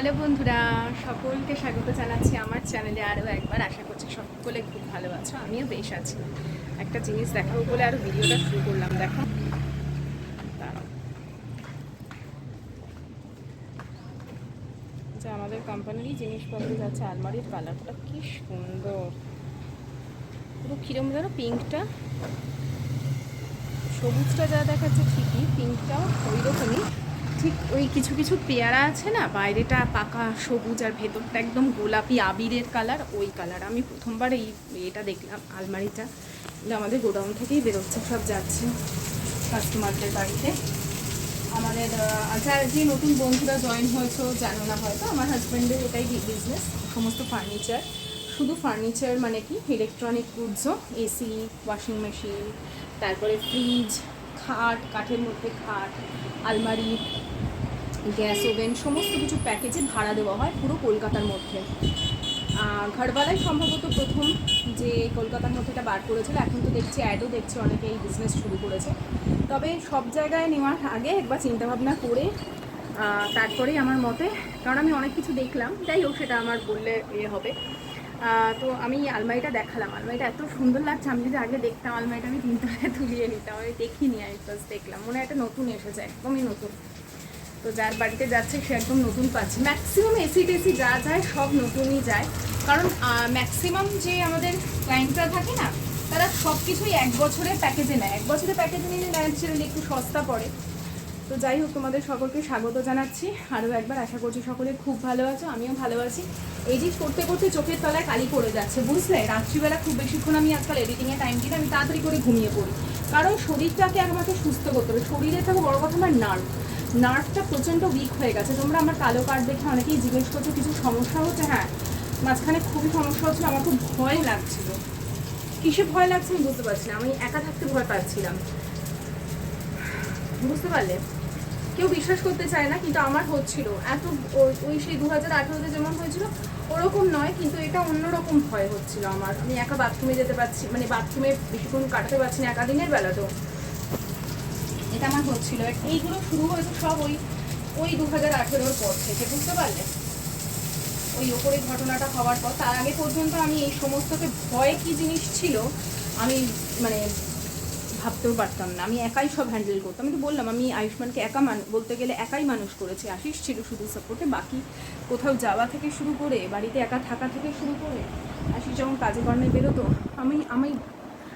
Hello বন্ধুরা, সকলকে স্বাগত জানাচ্ছি আমার চ্যানেলে আরও একবার। আশা করছি সকলে খুব ভালো আছো, আমিও বেশ আছি। একটা জিনিস দেখাবো বলে আরও ভিডিওটা শুরু করলাম। দেখো, দাঁড়াও, যে আমাদের কোম্পানিরই জিনিসপত্র যাচ্ছে। আলমারির কালারটা কি সুন্দর, পুরো কিরম যেন পিঙ্কটা, সবুজটা যা দেখাচ্ছে ঠিকই, পিঙ্কটাও ওই রকমই। ঠিক ওই কিছু কিছু পেয়ারা আছে না, বাইরেটা পাকা সবুজ আর ভেতরটা একদম গোলাপি আবিরের কালার, ওই কালার। আমি প্রথমবার এটা দেখলাম আলমারিটা। এটা আমাদের গোডাউন থেকেই বেরোচ্ছে, সব যাচ্ছে কাস্টমারদের বাড়িতে। আমাদের যে নতুন বন্ধুরা জয়েন হয়েছে জানো না হয়তো, আমার হাজব্যান্ডের এটাই বিজনেস, সমস্ত ফার্নিচার। শুধু ফার্নিচার মানে কি, ইলেকট্রনিক গুডসও, এসি, ওয়াশিং মেশিন, তারপরে ফ্রিজ, খাট, কাঠের মধ্যে খাট, আলমারি, গ্যাস ওভেন, সমস্ত কিছু প্যাকেজে ভাড়া দেওয়া হয় পুরো কলকাতার মধ্যে। ঘরবালাই সম্ভবত প্রথম যে কলকাতার মধ্যে এটা বার করেছিল। এখন তো দেখছি অ্যাডও দেখছি অনেকে এই বিজনেস শুরু করেছে। তবে সব জায়গায় নেওয়ার আগে একবার চিন্তাভাবনা করে তারপরেই আমার মতে, কারণ আমি অনেক কিছু দেখলাম, যাই হোক সেটা আমার বললে হবে। তো আমি আলমারিটা দেখালাম, আলমারিটা এত সুন্দর লাগছে। আমি যদি আগে দেখতাম আলমারিটা আমি 3 টাকায় তুলিয়ে নিতাম। আমি দেখিনি, আমি ফার্স্ট দেখলাম, মনে হয় একটা নতুন এসেছে, একদমই নতুন। তো যার বাড়িতে যাচ্ছে সে একদম নতুন পাচ্ছে। ম্যাক্সিমাম এসি টেসি যা যায় সব নতুনই যায়, কারণ ম্যাক্সিমাম যে আমাদের ক্লায়েন্টরা থাকে না, তারা সব কিছুই 1 বছরের প্যাকেজে নেয়। 1 বছরের প্যাকেজে নিলে ন্যাচারালি একটু সস্তা পড়ে। তো যাই হোক, তোমাদের সকলকে স্বাগত জানাচ্ছি আরও একবার। আশা করছি সকলে খুব ভালো আছো, আমিও ভালো আছি। এডিট করতে করতে চোখের তলায় কালি পড়ে যাচ্ছে, বুঝলে। রাত্রিবেলা খুব বেশিক্ষণ আমি আজকাল এডিটিংয়ে টাইম দিই না, আমি তাড়াতাড়ি করে ঘুমিয়ে পড়ি, কারণ শরীরটাকে আমাকে সুস্থ করতে হবে। শরীরের থেকে বড় কথা আমার নার্ভটা প্রচণ্ড উইক হয়ে গেছে। তোমরা আমার কালো কার্ড দেখে অনেকেই জিজ্ঞেস করছো কিছু সমস্যা হচ্ছে। হ্যাঁ, মাঝখানে খুবই সমস্যা হচ্ছিলো, আমার খুব ভয় লাগছিল। কিসে ভয় লাগছে আমি বুঝতে পারছি না, আমি একা থাকতে ভয় পাচ্ছিলাম, বুঝতে পারলে। কেউ বিশ্বাস করতে চায় না, কিন্তু আমার হচ্ছিল এত। ওই সেই 2018-তে যেমন হয়েছিল ওরকম নয়, কিন্তু এটা অন্যরকম ভয় হচ্ছিল আমার। আমি একা বাথরুমে যেতে পারছি, মানে বাথরুমে বেশিক্ষণ কাটাতে পারছি না একা দিনের বেলা। তো এটা আমার হচ্ছিল। এইগুলো শুরু হয়েছে সব ওই 2018-র পর থেকে, বুঝতে পারলে। ওই ওপরে ঘটনাটা হওয়ার পর, তার আগে পর্যন্ত আমি এই সমস্তকে ভয় কি জিনিস ছিল আমি মানে ভাবতেও পারতাম না। আমি একাই সব হ্যান্ডেল করতাম। আমি তো বললাম, আমি আয়ুষ্মানকে একা বলতে গেলে একাই মানুষ করেছি। আশিস ছিল শুধু সাপোর্টে, বাকি কোথাও যাওয়া থেকে শুরু করে, বাড়িতে একা থাকা থেকে শুরু করে, আশিস যখন কাজে কর্মে বেরোতো, আমি আমি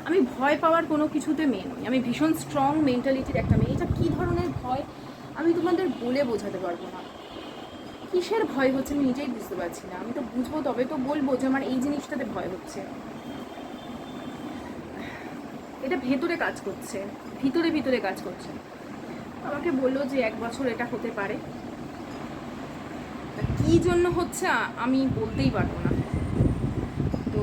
আমি ভয় পাওয়ার কোনো কিছুতে মেয়ে নই। আমি ভীষণ স্ট্রং মেন্টালিটির একটা মেয়ে। এটা কী ধরনের ভয় আমি তোমাদের বলে বোঝাতে পারবো না। কিসের ভয় হচ্ছে আমি নিজেই বুঝতে পারছি না। আমি তো বুঝবো তবে তো বলবো যে আমার এই জিনিসটাতে ভয় হচ্ছে। এটা ভেতরে কাজ করছে, ভিতরে ভিতরে কাজ করছে। আমাকে বললো যে 1 বছর এটা হতে পারে। কী জন্য হচ্ছে আমি বলতেই পারবো না। তো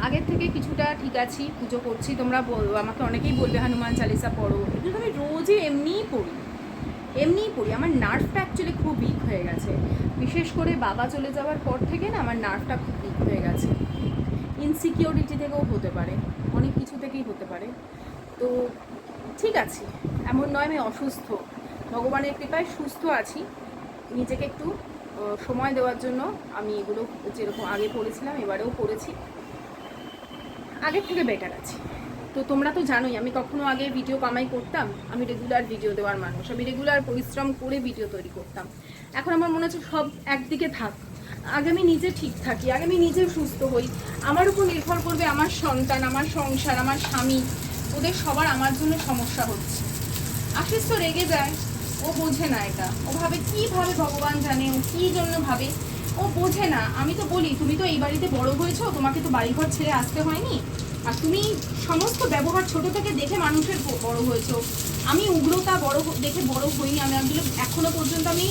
আগের থেকে কিছুটা ঠিক আছি, পুজো করছি। তোমরা আমাকে অনেকেই বলবে হনুমান চালিসা পড়ো, এগুলো আমি রোজই এমনিই পড়ি। আমার নার্ভটা অ্যাকচুয়ালি খুব উইক হয়ে গেছে, বিশেষ করে বাবা চলে যাওয়ার পর থেকে না আমার নার্ভটা খুব উইক হয়ে গেছে। ইনসিকিউরিটি থেকেও হতে পারে, অনেক কিছু থেকেই হতে পারে। তো ঠিক আছে, এমন নয় আমি অসুস্থ, ভগবানের কৃপায় সুস্থ আছি। নিজেকে একটু সময় দেওয়ার জন্য আমি এগুলো যেরকম আগে পড়েছিলাম এবারেও পড়েছি, আগের থেকে বেটার আছি। তো তোমরা তো জানোই আমি কখনো আগে ভিডিও কামাই করতাম, আমি রেগুলার ভিডিও দেওয়ার মানুষ, আমি রেগুলার পরিশ্রম করে ভিডিও তৈরি করতাম। এখন আমার মনে হচ্ছে সব একদিকে থাক, আগে আমি নিজে ঠিক থাকি, আগে আমি নিজে সুস্থ হই। আমার উপর নির্ভর করবে আমার সন্তান, আমার সংসার, আমার স্বামী, ওদের সবার আমার জন্য সমস্যা হচ্ছে। আশিস তো রেগে যায়, ও বোঝে না এটা। ও ভাবে কীভাবে, ভগবান জানে ও কী জন্য ভাবে, ও বোঝে না। আমি তো বলি, তুমি তো এই বাড়িতে বড় হয়েছো, তোমাকে তো বাড়িঘর ছেড়ে আসতে হয়নি, আর তুমি সমস্ত ব্যবহার ছোট থেকে দেখে মানুষের বড় হয়েছো। আমি উগ্রতা দেখে বড় হইনি। আমি এখনো পর্যন্ত আমি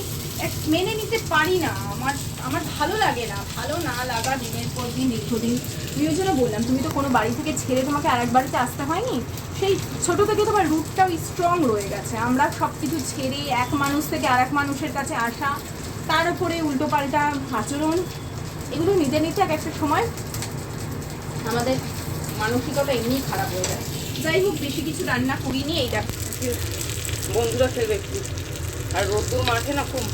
মেনে নিতে পারি না। আমার ভালো লাগে না, ভালো না লাগা দিনের পর দিন, দীর্ঘদিন। আমি ওই জন্য বললাম, তুমি তো কোনো বাড়ি থেকে ছেড়ে তোমাকে আরেক বাড়িতে আসতে হয়নি, সেই ছোটো থেকে তোমার রুটটাও স্ট্রং রয়ে গেছে। আমরা সব কিছু ছেড়ে এক মানুষ থেকে আরেক মানুষের কাছে আসা, তার উপরে উল্টোপাল্টা আচরণ, এগুলো নিতে নিতে এক একটা সময় আমাদের মানসিকতা এমনিই খারাপ হয়ে যায়। যাই হোক, বেশি কিছু রান্না করিনি। এইটা বন্ধুরা খেলবে একটু, আর রোদ্দুর মাঠে না খুব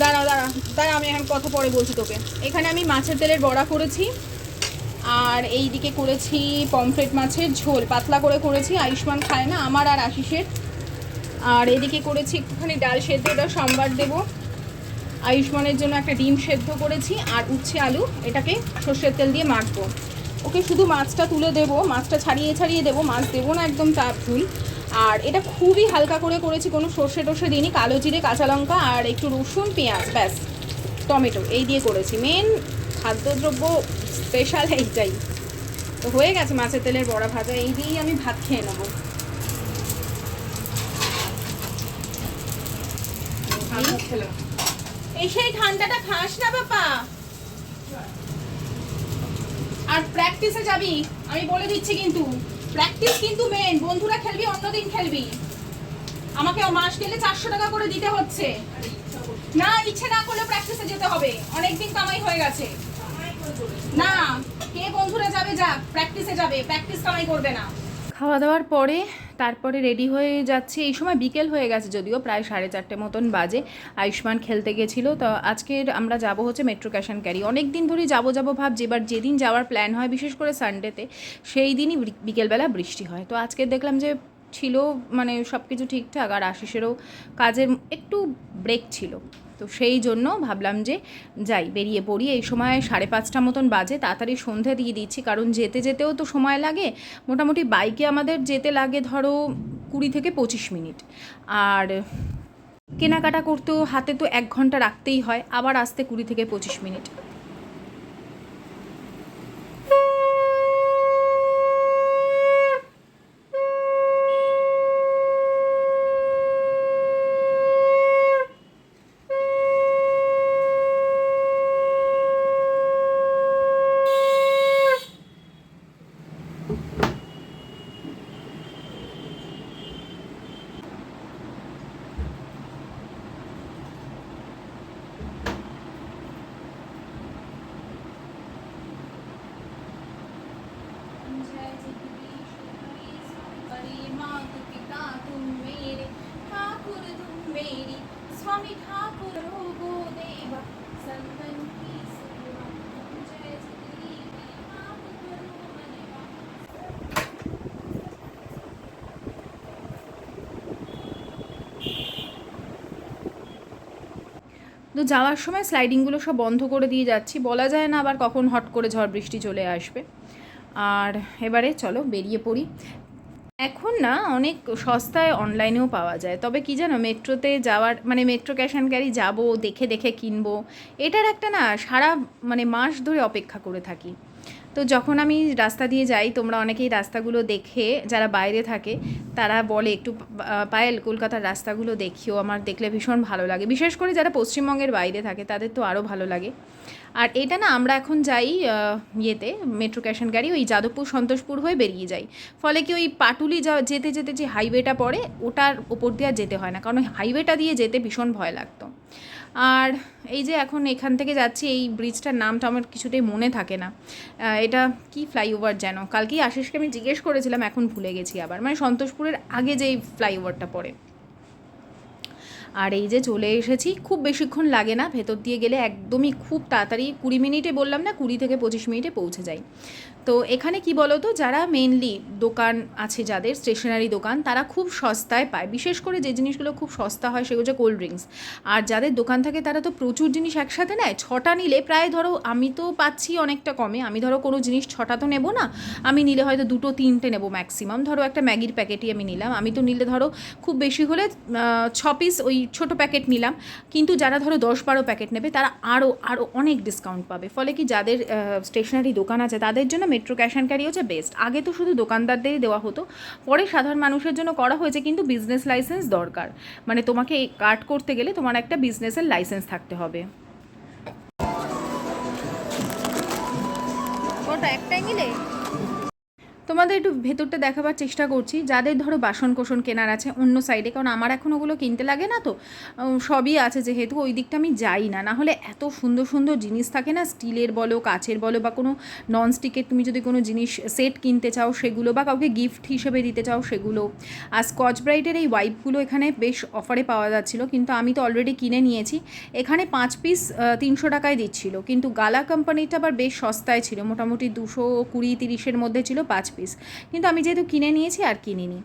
দাঁড়া দাঁড়া দাঁড়া, আমি এখন কথা পরে বলছি তোকে। এখানে আমি মাছের তেলের বড়া করেছি, আর এই দিকে করেছি পমফ্রেট মাছের ঝোল, পাতলা করে করেছি, আয়ুষ্মান খায় না, আমার আর আশিসের। আর এদিকে করেছি একটুখানি ডাল সেদ্ধ, ওটা সোমবার দেবো। আয়ুষ্মানের জন্য একটা ডিম সেদ্ধ করেছি, আর উচ্ছে আলু, এটাকে সর্ষের তেল দিয়ে মাখবো। ওকে শুধু মাছটা তুলে দেবো, মাছটা ছাড়িয়ে ছাড়িয়ে দেবো, মাছ দেবো না একদম, তার ভুল। আর এটা খুবই হালকা করে করেছি, কোনো সর্ষে টর্ষে দিইনি, কালো জিরে, কাঁচা লঙ্কা আর একটু রসুন, পেঁয়াজ, ব্যাস, টমেটো, এই দিয়ে করেছি। মেন খাদ্যদ্রব্য স্পেশাল এইটাই। তো হয়ে গেছে মাছের তেলের বড়া ভাজা, এই দিয়েই আমি ভাত খেয়ে নেবো। এই সেই ঠান্ডাটা খাস না বাবা। আর প্র্যাকটিসে যাবি, আমি বলে দিচ্ছি কিন্তু, প্র্যাকটিস কিন্তু মেন। বন্ধুরা খেলবি, অন্যদিন খেলবি। আমাকে মাস গেলে 400 টাকা করে দিতে হচ্ছে। না, ইচ্ছে না করলে প্র্যাকটিসে যেতে হবে, অনেকদিন কামাই হয়ে গেছে। না, কে বন্ধুরা যাবে, যাক, প্র্যাকটিসে যাবে, প্র্যাকটিস কামাই করবে না। খাওয়া দাওয়ার পরে তারপরে রেডি হয়ে যাচ্ছি। এই সময় বিকেল হয়ে গেছে, যদিও প্রায় 4:30 মতন বাজে। আয়ুষ্মান খেলতে গেছিলো। তো আজকের আমরা যাব হচ্ছে মেট্রো ক্যাশ অ্যান্ড ক্যারি। অনেক দিন ধরেই যাবো ভাবছি, এবার যেদিন যাওয়ার প্ল্যান হয়, বিশেষ করে সানডেতে, সেই দিনই বিকেলবেলা বৃষ্টি হয়। তো আজকে দেখলাম যে ছিল, মানে সব কিছু ঠিকঠাক, আর আশিসেরও কাজের একটু ব্রেক ছিল। তো সেই জন্য ভাবলাম যে যাই, বেরিয়ে পড়ি। এই সময় 5:30 মতন বাজে, তাড়াতাড়ি সন্ধে দিয়ে দিচ্ছি, কারণ যেতে যেতেও তো সময় লাগে। মোটামুটি বাইকে আমাদের যেতে লাগে ধরো 20 থেকে 25 মিনিট, আর কেনাকাটা করতেও হাতে তো 1 ঘন্টা রাখতেই হয়, আবার আসতে 20 থেকে 25 মিনিট। स्वामी ठाकुर हो देवा संतन की सेवा जय श्री ठाकुर मनवा। তো যাওয়ার সময় স্লাইডিংগুলো সব বন্ধ করে দিয়ে যাচ্ছি, বলা যায় না আবার কখন হট করে ঝড় বৃষ্টি চলে আসবে। আর এবারে চলো বেরিয়ে পড়ি। এখন না অনেক সস্তায় অনলাইনেও পাওয়া যায়, তবে কি জানো, মেট্রোতে যাওয়ার মানে মেট্রো ক্যাশ অ্যান্ড ক্যারি যাবো, দেখে দেখে কিনবো, এটার একটা না সারা মানে মাস ধরে অপেক্ষা করে থাকি। তো যখন আমি রাস্তা দিয়ে যাই, তোমরা অনেকেই রাস্তাগুলো দেখে, যারা বাইরে থাকে তারা বলে একটু পায়েল কলকাতার রাস্তাগুলো দেখিও, আমার দেখলে ভীষণ ভালো লাগে। বিশেষ করে যারা পশ্চিমবঙ্গের বাইরে থাকে তাদের তো আরও ভালো লাগে। আর এটা না আমরা এখন যাই ইয়েতে, মেট্রো ক্যাশ অ্যান্ড ক্যারি, ওই যাদবপুর সন্তোষপুর হয়ে বেরিয়ে যাই। ফলে কি ওই পাটুলি যেতে যেতে যে হাইওয়েটা পড়ে, ওটার ওপর দিয়ে আর যেতে হয় না, কারণ ওই হাইওয়েটা দিয়ে যেতে ভীষণ ভয় লাগতো। আর এই যে এখন এখান থেকে যাচ্ছি, এই ব্রিজটার নামটা আমার কিছুতেই মনে থাকে না, এটা কি ফ্লাইওভার যেন, কালকেই আশিসকে আমি জিজ্ঞেস করেছিলাম, এখন ভুলে গেছি আবার, মানে সন্তোষপুরের আগে যেই ফ্লাইওভারটা পড়ে। আর এই যে চলে এসেছি, খুব বেশিক্ষণ লাগে না, ভেতর দিয়ে গেলে একদমই খুব তাড়াতাড়ি 20 মিনিটে, বললাম না 20 থেকে 25 মিনিটে পৌঁছে যাই। তো এখানে কি বলো তো, যারা মেনলি দোকান আছে, যাদের স্টেশনারি দোকান, তারা খুব সস্তায় পায়। বিশেষ করে যে জিনিসগুলো খুব সস্তা হয় সেগুলো হচ্ছে কোল্ড ড্রিঙ্কস। আর যাদের দোকান থাকে তারা তো প্রচুর জিনিস একসাথে নেয়, 6টা নিলে প্রায় ধরো, আমি তো পাচ্ছি অনেকটা কমে, আমি ধরো কোনো জিনিস 6টা তো নেবো না, আমি নিলে হয়তো 2-3টে নেবো ম্যাক্সিমাম। ধরো একটা ম্যাগির প্যাকেটই আমি নিলাম, আমি তো নিলে ধরো খুব বেশি হলে 6 পিস ওই ছোটো প্যাকেট নিলাম। কিন্তু যারা ধরো 10-12 প্যাকেট নেবে তারা আরও অনেক ডিসকাউন্ট পাবে। ফলে কি যাদের স্টেশনারি দোকান আছে তাদের জন্য মেট্রো ক্যাশ অ্যান্ড ক্যারি হচ্ছে বেস্ট। আগে তো শুধু দোকানদারদেরই দেওয়া হতো, পরে সাধারণ মানুষের জন্য করা হয়েছে, কিন্তু বিজনেস লাইসেন্স দরকার, মানে তোমাকে এই কার্ড করতে গেলে তোমার একটা বিজনেসের লাইসেন্স থাকতে হবে। ওটা একটাই নিলে তোমাদের একটু ভেতরটা দেখাবার চেষ্টা করছি, যাদের ধরো বাসন কোসন কেনার আছে অন্য সাইডে, কারণ আমার এখন ওগুলো কিনতে লাগে না, তো সবই আছে যেহেতু ওই দিকটা আমি যাই না। না হলে এত সুন্দর সুন্দর জিনিস থাকে না, স্টিলের বলো কাচের বলো বা কোনো ননস্টিকের তুমি যদি কোনো জিনিস সেট কিনতে চাও সেগুলো, বা কাউকে গিফট হিসেবে দিতে চাও সেগুলো। আর স্কচ ব্রাইটের এই ওয়াইপগুলো এখানে বেশ অফারে পাওয়া যাচ্ছিলো, কিন্তু আমি তো অলরেডি কিনে নিয়েছি। এখানে 5 পিস 300 টাকায় দিচ্ছিল, কিন্তু গালা কোম্পানিটা আবার বেশ সস্তায় ছিল, মোটামুটি 220-30-30-এর মধ্যে ছিল 5 পিস, কিন্তু আমি যেহেতু কিনে নিয়েছি আর কিনিনি।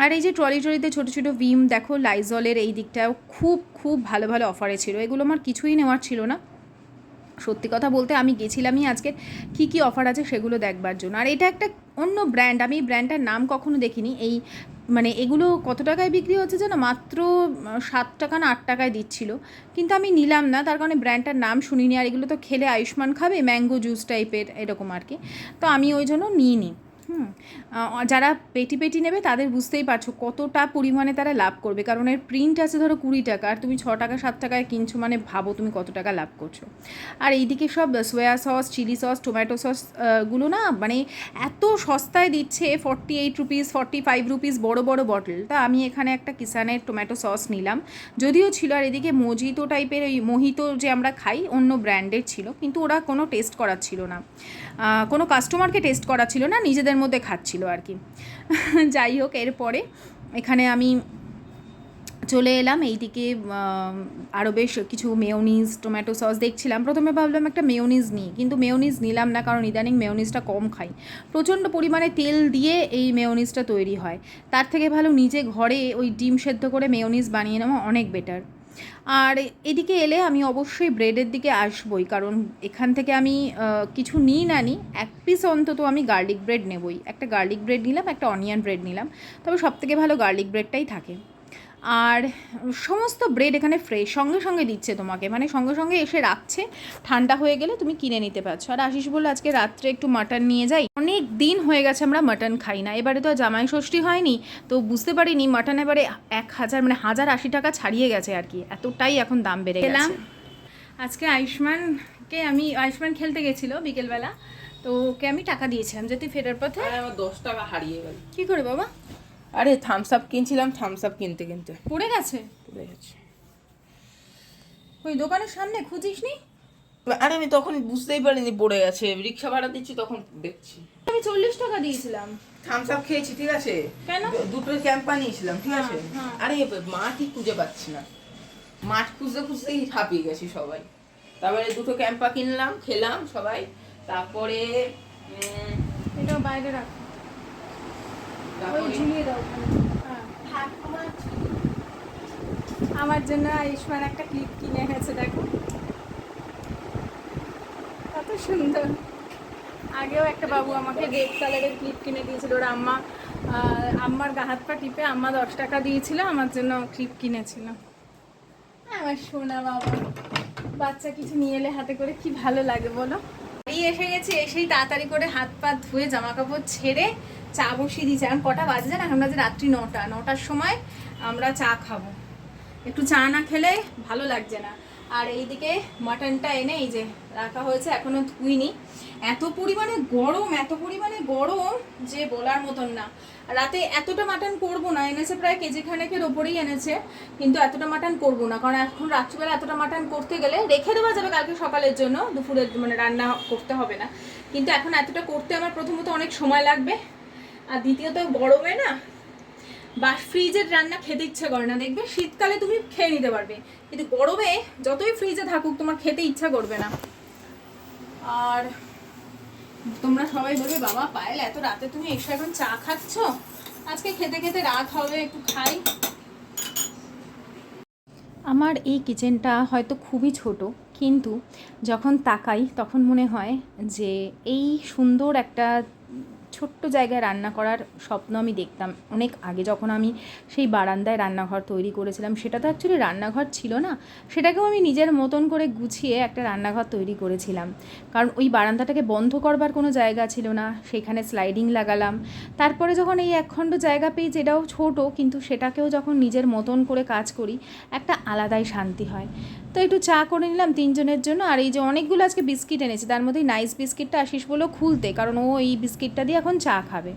আর এই যে ট্রলিতে ছোটো ছোটো ভিম দেখো, লাইজলের এই দিকটাও খুব খুব ভালো ভালো অফারে ছিল। এগুলো আমার কিছুই নেওয়ার ছিল না, সত্যি কথা বলতে আমি গেছিলামই আজকে কী কী অফার আছে সেগুলো দেখবার জন্য। আর এটা একটা অন্য ব্র্যান্ড, আমি এই ব্র্যান্ডটার নাম কখনো দেখিনি। এই মানে এগুলো কত টাকায় বিক্রি হচ্ছে যেন, মাত্র 7 টাকা না 8 টাকায় দিচ্ছিল, কিন্তু আমি নিলাম না, তার কারণে ব্র্যান্ডটার নাম শুনিনি। আর এগুলো তো খেলে আয়ুষ্মান খাবে, ম্যাঙ্গো জুস টাইপের এরকম আর কি, তো আমি ওই জন্য নিইনি। যারা পেটি পেটি নেবে তাদের বুঝতেই পারছো কতটা পরিমাণে তারা লাভ করবে, কারণ এর প্রিন্ট আছে ধরো 20 টাকা, আর তুমি 6 টাকা 7 টাকায় কিনছো, মানে ভাবো তুমি কত টাকা লাভ করছো। আর এইদিকে সব soya sauce, chilli sauce, tomato sauce গুলো না মানে এত সস্তায় দিচ্ছে, 48 রুপিস 45 রুপিস বড় বড় বটল। তা আমি এখানে একটা কিষানের টমেটো সস নিলাম, যদিও ছিল। আর এদিকে মোজিতো টাইপের ওই মোহিতো যে আমরা খাই অন্য ব্র্যান্ডের ছিল, কিন্তু ওরা কোনো টেস্ট করাচ্ছিল না, কোনো কাস্টমারকে টেস্ট করাচ্ছিল না, নিজেদের মধ্যে খাচ্ছিল আর কি। যাই হোক, এরপরে এখানে আমি চলে এলাম এইদিকে, আরও বেশ কিছু মেয়োনিজ টমেটো সস দেখছিলাম। প্রথমে ভাবলাম একটা মেয়োনিজ নিই, কিন্তু মেয়োনিজ নিলাম না, কারণ ইদানিং মেয়োনিজটা কম খাই, প্রচণ্ড পরিমাণে তেল দিয়ে এই মেয়োনিজটা তৈরি হয়। তার থেকে ভালো নিজে ঘরে ওই ডিম সেদ্ধ করে মেয়োনিজ বানিয়ে নেওয়া অনেক বেটার। আর এদিকে এলে আমি অবশ্যই ব্রেডের দিকে আসবই, কারণ এখান থেকে আমি কিছু নিই না নিই 1 পিস অন্তত আমি গার্লিক ব্রেড নেবই। একটা গার্লিক ব্রেড নিলাম, একটা অনিয়ন ব্রেড নিলাম, তবে সবথেকে ভালো গার্লিক ব্রেডটাই থাকে। আর সমস্ত ব্রেড এখানে ফ্রেশ, সঙ্গে সঙ্গে দিচ্ছে তোমাকে, মানে সঙ্গে সঙ্গে এসে রাখছে, ঠান্ডা হয়ে গেলে তুমি কিনে নিতে পারছো। আর আশিস বললো আজকে রাত্রে একটু মাটন নিয়ে যাই, অনেক দিন হয়ে গেছে আমরা মাটন খাই না। এবারে তো জামাই ষষ্ঠী হয়নি, তো বুঝতে পারিনি মাটন এবারে 1000 মানে 1080 টাকা ছাড়িয়ে গেছে আর কি, এতটাই এখন দাম বেড়ে গেছে। আজকে আয়ুষ্মান খেলতে গেছিলো বিকেলবেলা, তো ওকে আমি টাকা দিয়েছিলাম, যেতে ফেরার পথে আমার 10 টাকা হারিয়ে গেল। কি করে বাবা? আরে থামস আপ কিনছিলাম, থামস আপ কিনতে কিনতে পড়ে গেছে। ওই দোকানের সামনে খুঁজিসনি? আরে আমি তখন বুঝতেই পারিনি পড়ে গেছে, রিক্সা ভাড়া দিচ্ছি তখন দেখছি। আমি 40 টাকা দিয়েছিলাম। থামস আপ খেয়েছি, ঠিক আছে, কেন? দুটো ক্যাম্পা নিয়েছিলাম, ঠিক আছে। হ্যাঁ। আরে মাঠই খুঁজে পাচ্ছি না, মাঠ খুঁজতে খুঁজতেই হাঁপিয়ে গেছি সবাই। তারপরে দুটো ক্যাম্পা কিনলাম, খেলাম সবাই। তারপরে এটা বাইরে রাখ, ওই ঝুলিয়ে দাও ওখানে। হ্যাঁ, আমার জন্য আয়ুষ্মান একটা ক্লিপ কিনে এনেছে, দেখো কত সুন্দর। আগেও একটা বাবু আমাকে রেড কালারের ক্লিপ কিনে দিয়েছিল, ওর আম্মার গা হাত পা টিপে আম্মা 10 টাকা দিয়েছিল, আমার জন্য ক্লিপ কিনেছিল। আমার সোনা বাবা, বাচ্চা কিছু নিয়ে এলে হাতে করে কি ভালো লাগে বলো। এই এসে গেছি, এসেই তাড়াতাড়ি করে হাত পা ধুয়ে জামা কাপড় ছেড়ে চা বসিয়ে দিয়েছি। এখন কটা বাজে জানো? এখন বাজে রাত্রি 9টার সময় আমরা চা খাবো, একটু চা না খেলে ভালো লাগছে না। আর এইদিকে মাটনটা এনে এই যে রাখা হয়েছে, এখনো ধুইনি। এত পরিমাণে গরম যে বলার মতন না। রাতে এতটা মাটন করবো না, এনেছে প্রায় কেজি খানেকের ওপরেই এনেছে, কিন্তু এতটা মাটন করবো না, কারণ এখন রাত্রিবেলা এতটা মাটন করতে গেলে রেখে দেওয়া যাবে কালকে সকালের জন্য, দুপুরের মানে রান্না করতে হবে না, কিন্তু এখন এতটা করতে আমার প্রথমত অনেক সময় লাগবে, আর দ্বিতীয়ত গরমে না ফ্রিজের রান্না খেতে ইচ্ছা করে না। দেখবে শীতকালে তুমি খেয়ে নিতে পারবে, কিন্তু গরমে যতই ফ্রিজে থাকুক তোমার খেতে ইচ্ছা করবে না। আর তোমরা সবাই বলবে বাবা পায়েল এত রাতে তুমি এসে এখন চা খাচ্ছ, আজকে খেতে খেতে রাত হবে, একটু খাই। আমার এই কিচেনটা হয়তো খুবই ছোট, কিন্তু যখন তাকাই তখন মনে হয় যে এই সুন্দর একটা ছোট্ট জায়গায় রান্না করার স্বপ্ন আমি দেখতাম অনেক আগে, যখন আমি সেই বারান্দায় রান্নাঘর তৈরি করেছিলাম। সেটা তো অ্যাকচুয়ালি রান্নাঘর ছিল না, সেটাকেও আমি নিজের মতন করে গুছিয়ে একটা রান্নাঘর তৈরি করেছিলাম, কারণ ওই বারান্দাটাকে বন্ধ করবার কোনো জায়গা ছিল না, সেখানে স্লাইডিং লাগালাম। তারপরে যখন এই একখণ্ড জায়গা পেয়ে, যেটাও ছোট কিন্তু সেটাকেও যখন নিজের মতন করে কাজ করি, একটা আলাদাই শান্তি হয়। তো একটু চা করে নিলাম 3 জনের জন্য। আর এই যে অনেকগুলো আজকে বিস্কিট এনেছি, তার মধ্যে নাইস বিস্কিটটা আশিস বললো খুলতে, কারণ ও এই বিস্কিটটা দিয়ে এখন চা খাবে।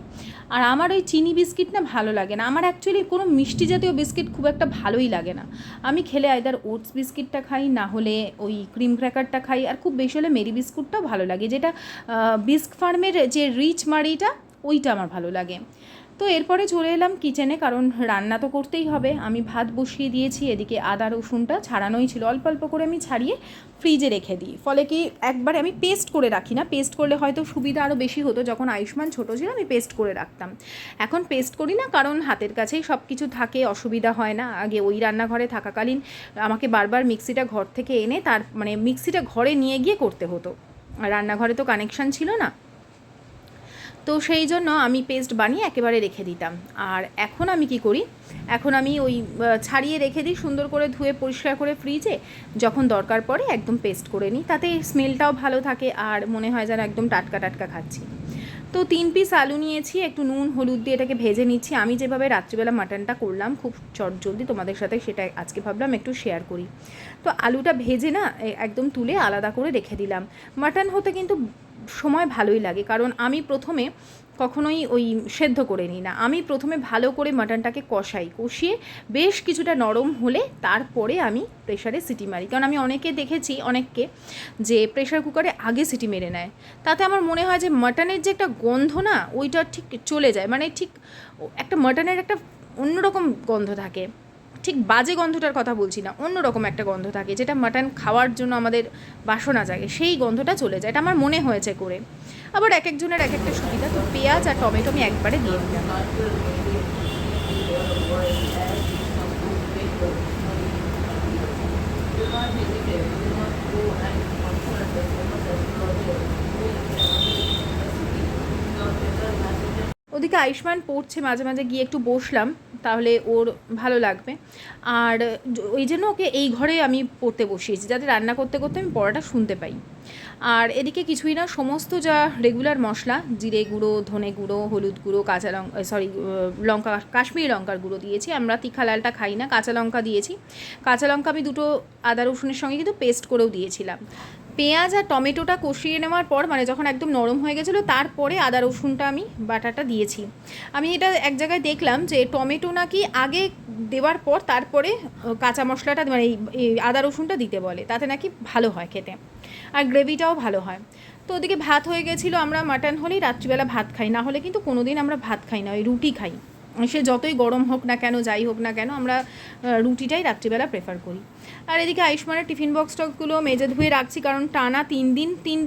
আর আমার ওই চিনি বিস্কিট না ভালো লাগে না, আমার অ্যাকচুয়ালি কোনো মিষ্টি জাতীয় বিস্কিট খুব একটা ভালোই লাগে না। আমি খেলে আইদার ওটস বিস্কিটটা খাই, না হলে ওই ক্রিম ক্র্যাকারটা খাই, আর খুব বেশি হলে মেরি বিস্কুটটাও ভালো লাগে, যেটা বিস্ক ফার্মের যে রিচ মারিটা ওইটা আমার ভালো লাগে। তো এরপরে চলে এলাম কিচেনে, কারণ রান্না তো করতেই হবে। আমি ভাত বসিয়ে দিয়েছি, এদিকে আদা রসুনটা ছাড়ানোই ছিল, অল্প অল্প করে আমি ছাড়িয়ে ফ্রিজে রেখে দিই। ফলে কি একবারে আমি পেস্ট করে রাখি না, পেস্ট করলে হয়তো সুবিধা আরও বেশি হতো। যখন আয়ুষ্মান ছোটো ছিল আমি পেস্ট করে রাখতাম, এখন পেস্ট করি না, কারণ হাতের কাছেই সব কিছু থাকে, অসুবিধা হয় না। আগে ওই রান্নাঘরে থাকাকালীন আমাকে বারবার মিক্সিটা ঘর থেকে এনে মানে মিক্সিটা ঘরে নিয়ে গিয়ে করতে হতো, রান্নাঘরে তো কানেকশান ছিল না। তো সেই জন্য আমি পেস্ট বানিয়ে একেবারে রেখে দিতাম। আর এখন আমি কি করি, এখন আমি ওই ছাড়িয়ে রেখে দিই, সুন্দর করে ধুয়ে পরিষ্কার করে ফ্রিজে, যখন দরকার পড়ে একদম পেস্ট করে নিই, তাতে স্মেলটাও ভালো থাকে আর মনে হয় যেন একদম টাটকা টাটকা খাচ্ছি। তো 3 পিস আলু নিয়েছি, একটু নুন হলুদ দিয়ে এটাকে ভেজে নিচ্ছি। আমি যেভাবে রাত্রিবেলা মাটনটা করলাম খুব চটজলদি, তোমাদের সাথে সেটা আজকে ভাবলাম একটু শেয়ার করি। তো আলুটা ভেজে না একদম তুলে আলাদা করে রেখে দিলাম। মাটন হতে কিন্তু সময় ভালোই লাগে, কারণ আমি প্রথমে কখনোই ওই সেদ্ধ করে নিই না, আমি প্রথমে ভালো করে মাটনটাকে কষিয়ে বেশ কিছুটা নরম হলে তারপরে আমি প্রেশারে সিটি মারি। কারণ আমি অনেককে যে প্রেশার কুকারে আগে সিটি মেরে নেয়, তাতে আমার মনে হয় যে মাটনের যে একটা গন্ধ না ওইটা ঠিক চলে যায়, মানে ঠিক একটা মাটনের একটা অন্যরকম গন্ধ থাকে, ঠিক বাজে গন্ধটার কথা বলছি না, অন্যরকম একটা গন্ধ থাকে যেটা মাটন খাওয়ার জন্য আমাদের বাসনা জাগে, সেই গন্ধটা চলে যায়, এটা আমার মনে হয়েছে করে। আবার এক একজনের এক একটা সুবিধা। তো পেঁয়াজ আর টমেটো আমি একবারে দিয়ে দিলাম। ওদিকে আয়ুষ্মান পড়ছে, মাঝে মাঝে গিয়ে একটু বসলাম, তাহলে ওর ভালো লাগবে। আর ওই জন্য ওকে এই ঘরে আমি পড়তে বসিয়েছি, যাতে রান্না করতে করতে আমি পড়াটা শুনতে পাই। আর এদিকে কিছুই না, সমস্ত যা রেগুলার মশলা, জিরে গুঁড়ো, ধনে গুঁড়ো, হলুদ গুঁড়ো, লঙ্কা, কাশ্মীরি লঙ্কার গুঁড়ো দিয়েছি, আমরা তীখা লালটা খাই না, কাঁচা লঙ্কা দিয়েছি। কাঁচা লঙ্কা আমি 2টো আদা রসুনের সঙ্গে কিন্তু পেস্ট করেও দিয়েছিলাম। পেঁয়াজ আর টমেটোটা কষিয়ে নেওয়ার পর, মানে যখন একদম নরম হয়ে গেছিলো, তারপরে আদা রসুনটা আমি বাটাটা দিয়েছি। আমি এটা এক জায়গায় দেখলাম যে টমেটো নাকি আগে দেওয়ার পর তারপরে কাঁচা মশলাটা, মানে এই আদা রসুনটা দিতে বলে, তাতে নাকি ভালো হয় খেতে, আর গ্রেভিটাও ভালো হয়। তো ওদিকে ভাত হয়ে গেছিলো, আমরা মাটন হলেই রাত্রিবেলা ভাত খাই, না হলে কিন্তু কোনো দিন আমরা ভাত খাই না, ওই রুটি খাই। সে যতই গরম হোক না কেন, যাই হোক না কেন, আমরা রুটিটাই রাত্রিবেলা প্রেফার করি। আর এদিকে আয়ুষ্মানের টিফিন বক্সগুলো মেজে ধুয়ে রাখছি, কারণ টানা 3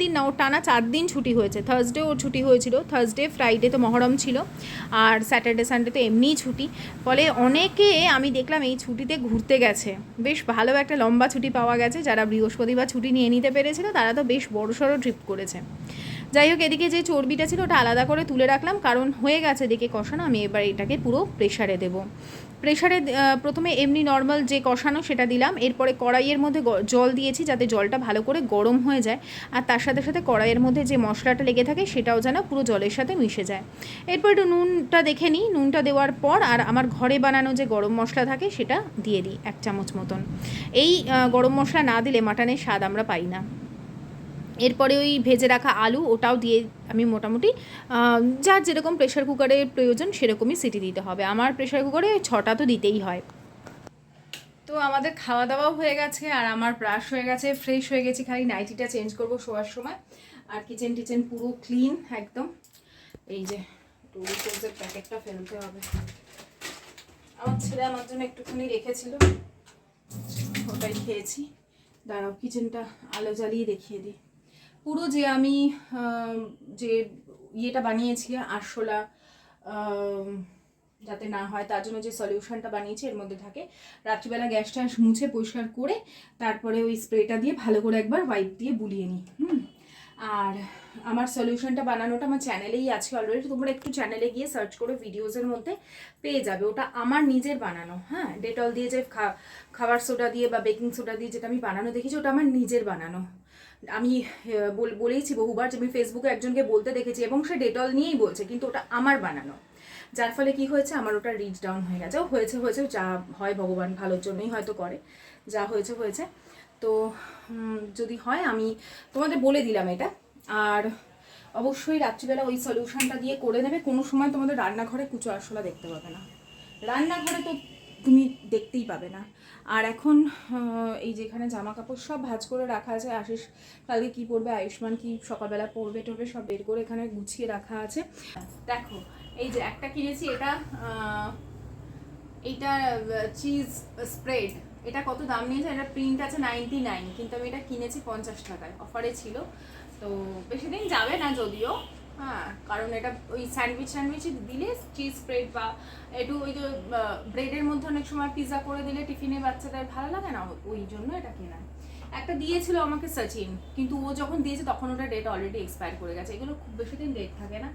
দিন না, ওর টানা 4 দিন ছুটি হয়েছে। থার্সডে ওর ছুটি হয়েছিল, থার্সডে ফ্রাইডে তো মহরম ছিল, আর স্যাটারডে সানডে তো এমনিই ছুটি। ফলে অনেকে আমি দেখলাম এই ছুটিতে ঘুরতে গেছে, বেশ ভালো একটা লম্বা ছুটি পাওয়া গেছে। যারা বৃহস্পতিবার ছুটি নিয়ে নিতে পেরেছিল তারা তো বেশ বড়সড় ট্রিপ করেছে। যাই হোক, এদিকে যে চর্বিটা ছিল ওটা আলাদা করে তুলে রাখলাম, কারণ হয়ে গেছে এদিকে কষানো। আমি এবার এটাকে পুরো প্রেশারে দেবো। প্রেশারে প্রথমে এমনি নর্মাল যে কষানো সেটা দিলাম, এরপরে কড়াইয়ের মধ্যে জল দিয়েছি, যাতে জলটা ভালো করে গরম হয়ে যায়, আর তার সাথে সাথে কড়াইয়ের মধ্যে যে মশলাটা লেগে থাকে সেটাও যেন পুরো জলের সাথে মিশে যায়। এরপর একটু নুনটা দেখে নিই, নুনটা দেওয়ার পর আর আমার ঘরে বানানো যে গরম মশলা থাকে সেটা দিয়ে দিই 1 চামচ মতন। এই গরম মশলা না দিলে মাটনের স্বাদ আমরা পাই না। এরপরে ওই ভেজে রাখা আলু ওটাও দিয়ে আমি মোটামুটি যার যেরকম প্রেশার কুকারের প্রয়োজন সেরকমই সিটি দিতে হবে। আমার প্রেশার কুকারে 6টা তো দিতেই হয়। তো আমাদের খাওয়া দাওয়াও হয়ে গেছে, আর আমার ব্রাশ হয়ে গেছে, ফ্রেশ হয়ে গেছি, খালি নাইটিটা চেঞ্জ করবো শোয়ার সময়। আর কিচেন টিচেন পুরো ক্লিন একদম। এই যে ডোরিটোসের প্যাকেটটা ফেলতে হবে, আমার ছেলে আমার জন্য একটুখানি রেখেছিল, ওটাই খেয়েছি। দাঁড়াও, কিচেনটা আলো জ্বালিয়ে দেখিয়ে দিই। পুরো যে আমি যে ইয়েটা বানিয়েছি আরশোলা যাতে না হয় তার জন্য যে সলিউশনটা বানিয়েছি এর মধ্যে থাকে। রাত্রিবেলা গ্যাসটা মুছে পরিষ্কার করে তারপরে ওই স্প্রেটা দিয়ে ভালো করে একবার ওয়াইপ দিয়ে বুলিয়ে নিই। আর আমার সলিউশনটা বানানোটা আমার চ্যানেলেই আছে অলরেডি, তোমরা একটু চ্যানেলে গিয়ে সার্চ করে ভিডিওসের মধ্যে পেয়ে যাবে। ওটা আমার নিজের বানানো, হ্যাঁ, ডেটল দিয়ে যে খাবার সোডা দিয়ে বা বেকিং সোডা দিয়ে যেটা আমি বানানো দেখেছি ওটা আমার নিজের বানানো। আমি বলেইছি বহুবার যে আমি ফেসবুকে একজনকে বলতে দেখেছি এবং সে ডেটল নিয়েই বলছে, কিন্তু ওটা আমার বানানো। যার ফলে কি হয়েছে, আমার ওটা রিচ ডাউন হয়ে গেছে। হয়েছে যা হয় ভগবান ভালোর জন্যই হয়তো করে, যা হয়েছে। তো যদি হয় আমি তোমাদের বলে দিলাম এটা। আর অবশ্যই রাত্রিবেলা ওই সলিউশনটা দিয়ে করে নেবে। কোনো সময় তোমাদের রান্নাঘরে কুচো আরশোলা দেখতে পাবে না, রান্নাঘরে তো তুমি দেখতেই পাবে না। আর এখন এই যেখানে জামা কাপড় সব ভাঁজ করে রাখা আছে, আশিস কালকে কি পরবে, আয়ুষ্মান কি সকালবেলা পরবে টরবে সব বের করে এখানে গুছিয়ে রাখা আছে। দেখো এই যে একটা কিনেছি, এইটা চিজ স্প্রেড, এটা কত দাম নিয়েছে, এটা প্রিন্ট আছে 99, কিন্তু আমি এটা কিনেছি 50 টাকায়, অফারে ছিল। তো বেশি দিন যাবে না যদিও, হ্যাঁ, কারণ এটা ওই স্যান্ডউইচ দিলে চিজ স্প্রেড বা একটু ওই যে ব্রেডের মধ্যে অনেক সময় পিৎজা করে দিলে টিফিনে বাচ্চাদের ভালো লাগে না, ওই জন্য এটা কেনা। একটা দিয়েছিল আমাকে সচিন, কিন্তু ও যখন দিয়েছে তখন ওটা ডেট অলরেডি এক্সপায়ার করে গেছে, এগুলো খুব বেশি দিন ডেট থাকে না।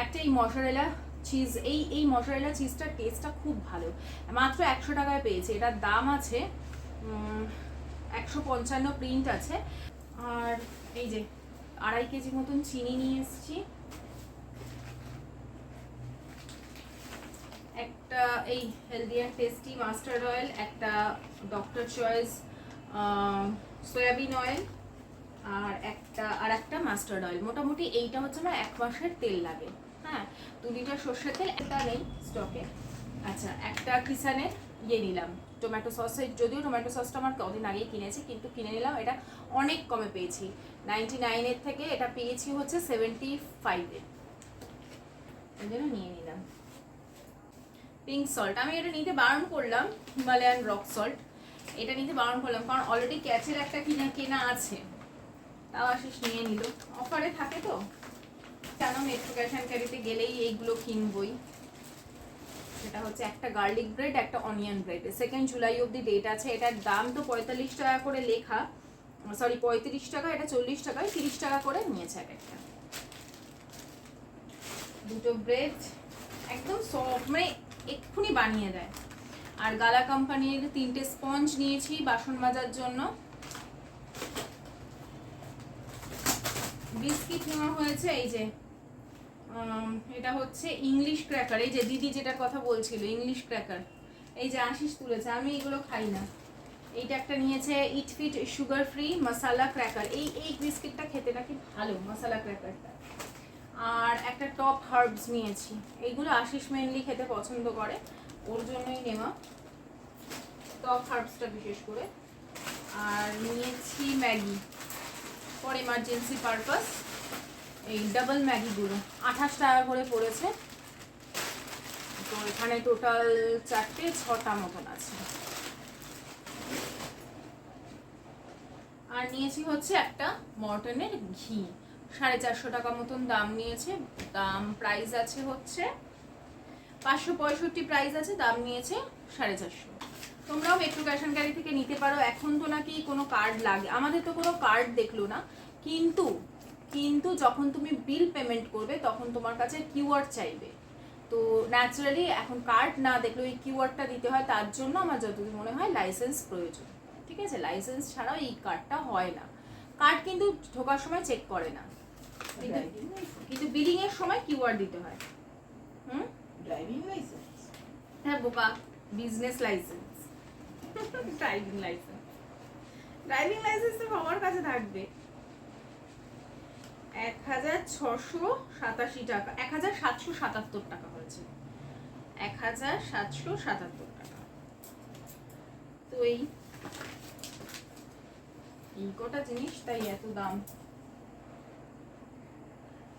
একটা এই মশারেলা চিজ, এই মশারেলা চিজটার টেস্টটা খুব ভালো, মাত্র 100 টাকায় পেয়েছে। এটার দাম আছে 155, প্রিন্ট আছে। আর এই যে 2.5 কেজি মতন চিনি নিয়ে এসেছি, একটা এই healthy and tasty mustard oil, একটা ডক্টর চয়েস সয়াবিন অয়েল, আর একটা মাস্টার্ড অয়েল। মোটামুটি এইটা হচ্ছে না 1 মাসের তেল লাগে। হ্যাঁ, 2 লিটার সর্ষের তেল, এটা নেই স্টকে। আচ্ছা, একটা কিষানের নিলাম টমেটো সস, যদিও টমেটো সসটা আমার কদিন আগেই কিনেছি, কিন্তু কিনে নিলাম, এটা অনেক কমে পেয়েছি। 99 থেকে এটা পেয়েছি হচ্ছে 75 এই জন্য নিয়ে নিলাম। পিঙ্ক সল্ট, আমি এটা নিতে বারণ করলাম, হিমালয়ান রক সল্ট, এটা নিতে বারণ করলাম কারণ অলরেডি ক্যাচের একটা কেনা আছে, তাও আশিস নিয়ে নিল, অফারে থাকে তো। কেন মেট্রো ক্যাশ অ্যান্ড ক্যারিতে গেলেই এইগুলো কিনবই। সেটা হচ্ছে একটা গার্লিক ব্রেড, একটা অনিয়ন ব্রেড, 2 জুলাই অব্দি ডেট আছে। এটার দাম তো 45 টাকা করে লেখা, সরি 35 টাকা, এটা 40 টাকায় 30 টাকা করে নিয়েছে এক একটা। দুটো ব্রেড একদম সফট, মানে এক্ষুনি বানিয়ে দেয়। আর গালা কোম্পানির 3টে স্পঞ্জ নিয়েছি বাসন মাজার জন্য। বিস্কিট নেওয়া হয়েছে, এই যে এটা হচ্ছে ইংলিশ ক্র্যাকার, এই যে দিদি যেটার কথা বলছিল ইংলিশ ক্র্যাকার, এই যে আশিস তুলেছে, আমি এগুলো খাই না। এইটা একটা নিয়েছে ইটফিট সুগার ফ্রি মশালা ক্র্যাকার, এই বিস্কিটটা খেতে নাকি ভালো, মশালা ক্র্যাকারটা। আর একটা টপ হার্বস নিয়েছি, এইগুলো আশিস মেনলি খেতে পছন্দ করে, ওর জন্যই নেওয়া টপ হার্বসটা বিশেষ করে। আর নিয়েছি ম্যাগি ফর এমার্জেন্সি পারপাস, এই ডাবল ম্যাগিগুলো 28 টাকা করে পড়েছে। তো এখানে টোটাল 4টে 6টা মতন আছে। আর নিয়েছি হচ্ছে একটা মর্টনের ঘি, 450 টাকা মতন দাম নিয়েছে, দাম প্রাইস আছে হচ্ছে 565 প্রাইস আছে, দাম নিয়েছে 450। তোমরাও মেট্রো ক্যাশ অ্যান্ড ক্যারি থেকে নিতে পারো। এখন তো নাকি কোনো কার্ড লাগে, আমাদের তো কোনো কার্ড দেখলো না, কিন্তু যখন তুমি বিল পেমেন্ট করবে তখন তোমার কাছে কিউআর চাইবে। তো ন্যাচারালি এখন কার্ড না দেখলে ওই কিউআরটা দিতে হয়, তার জন্য আমার যতদূর মনে হয় লাইসেন্স প্রয়োজন। ঠিক আছে, লাইসেন্স ছাড়াও এই কার্ডটা হয় না। কার্ড কিন্তু ঢোকার সময় চেক করে না, কিন্তু বিলিং এর সময় কিউআর দিতে হয়। ড্রাইভিং লাইসেন্স, হ্যাঁ বোকা, business licence, driving licence, driving licence তো সবার কাছে থাকবে। 1687 টাকা, 1777 টাকা হয়েছে, 1777 টাকা। তো এই কটা জিনিস, তাই এত দাম।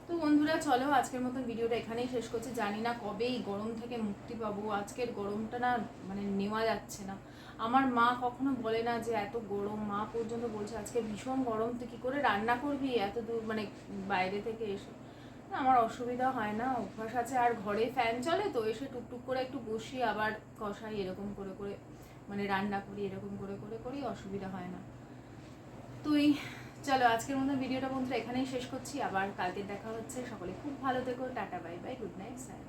তো বন্ধুরা চলো আজকের মতো ভিডিওটা এখানেই শেষ করছি। জানি না কবে এই গরম থেকে মুক্তি পাবো, আজকের গরমটা না মানে নেওয়া যাচ্ছে না। আমার মা কখনো বলে না যে এত গরম, মা পর্যন্ত বলছে আজকে ভীষণ গরম, তুই কী করে রান্না করবি এত দূর মানে বাইরে থেকে এসে। আমার অসুবিধা হয় না, অভ্যাস আছে, আর ঘরে ফ্যান চলে তো, এসে টুকটুক করে একটু বসি আবার কষাই, এরকম করে করে মানে রান্না করি, এরকম করে করে করি, অসুবিধা হয় না। তুই চলো আজকের মতো ভিডিওটা বন্ধুরা এখানেই শেষ করছি, আবার কালকে দেখা হচ্ছে। সকলে খুব ভালো থেকো, tata bye bye, good night, sir.